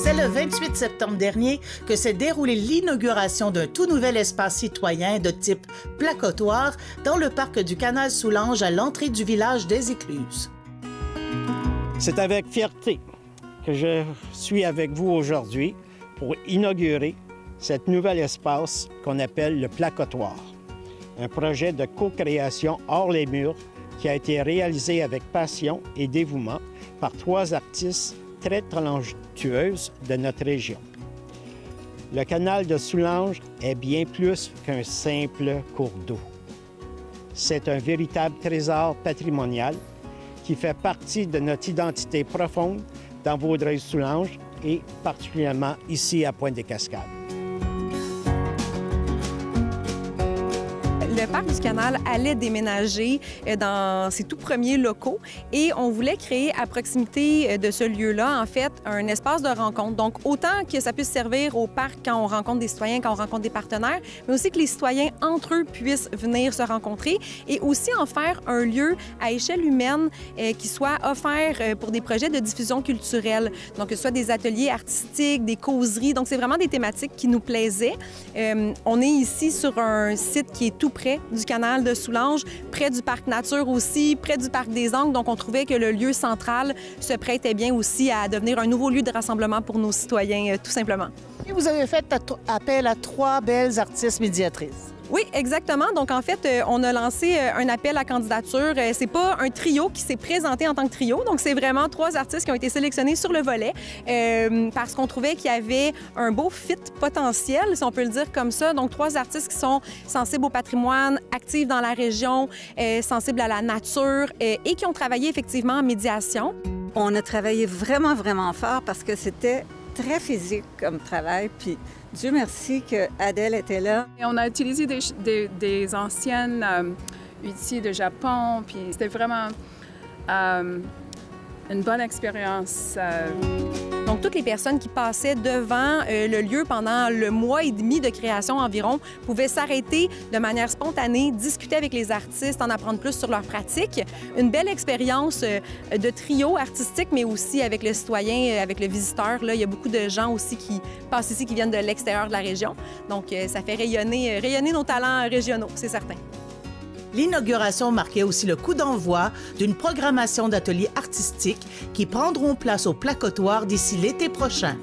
C'est le 28 septembre dernier que s'est déroulée l'inauguration d'un tout nouvel espace citoyen de type placotoire dans le parc du Canal Soulanges à l'entrée du village des Écluses. C'est avec fierté que je suis avec vous aujourd'hui pour inaugurer cet nouvel espace qu'on appelle le placotoire. Un projet de co-création hors les murs qui a été réalisé avec passion et dévouement par 3 artistes très talentueuses de notre région. Le canal de Soulanges est bien plus qu'un simple cours d'eau. C'est un véritable trésor patrimonial qui fait partie de notre identité profonde dans Vaudreuil-Soulanges et particulièrement ici à Pointe-des-Cascades. Le parc du Canal allait déménager dans ses tout premiers locaux et on voulait créer à proximité de ce lieu-là, en fait, un espace de rencontre. Donc, autant que ça puisse servir au parc quand on rencontre des citoyens, quand on rencontre des partenaires, mais aussi que les citoyens, entre eux, puissent venir se rencontrer et aussi en faire un lieu à échelle humaine qui soit offert pour des projets de diffusion culturelle. Donc, que ce soit des ateliers artistiques, des causeries. Donc, c'est vraiment des thématiques qui nous plaisaient. On est ici sur un site qui est tout près du canal de Soulanges, près du parc nature aussi, près du parc des Ancres. Donc, on trouvait que le lieu central se prêtait bien aussi à devenir un nouveau lieu de rassemblement pour nos citoyens, tout simplement. Et vous avez fait appel à 3 belles artistes médiatrices. Oui, exactement. Donc, en fait, on a lancé un appel à candidature. C'est pas un trio qui s'est présenté en tant que trio. Donc, c'est vraiment 3 artistes qui ont été sélectionnés sur le volet parce qu'on trouvait qu'il y avait un beau fit potentiel, si on peut le dire comme ça. Donc, 3 artistes qui sont sensibles au patrimoine, actifs dans la région, sensibles à la nature et qui ont travaillé effectivement en médiation. On a travaillé vraiment, vraiment fort parce que c'était très physique comme travail. Puis, Dieu merci qu'Adèle était là. Et on a utilisé des anciennes outils de Japon, puis c'était vraiment une bonne expérience. Donc, toutes les personnes qui passaient devant le lieu pendant le mois et demi de création environ pouvaient s'arrêter de manière spontanée, discuter avec les artistes, en apprendre plus sur leurs pratiques. Une belle expérience de trio artistique, mais aussi avec le citoyen, avec le visiteur. Là, il y a beaucoup de gens aussi qui passent ici, qui viennent de l'extérieur de la région. Donc, ça fait rayonner nos talents régionaux, c'est certain. L'inauguration marquait aussi le coup d'envoi d'une programmation d'ateliers artistiques qui prendront place au placotoire d'ici l'été prochain.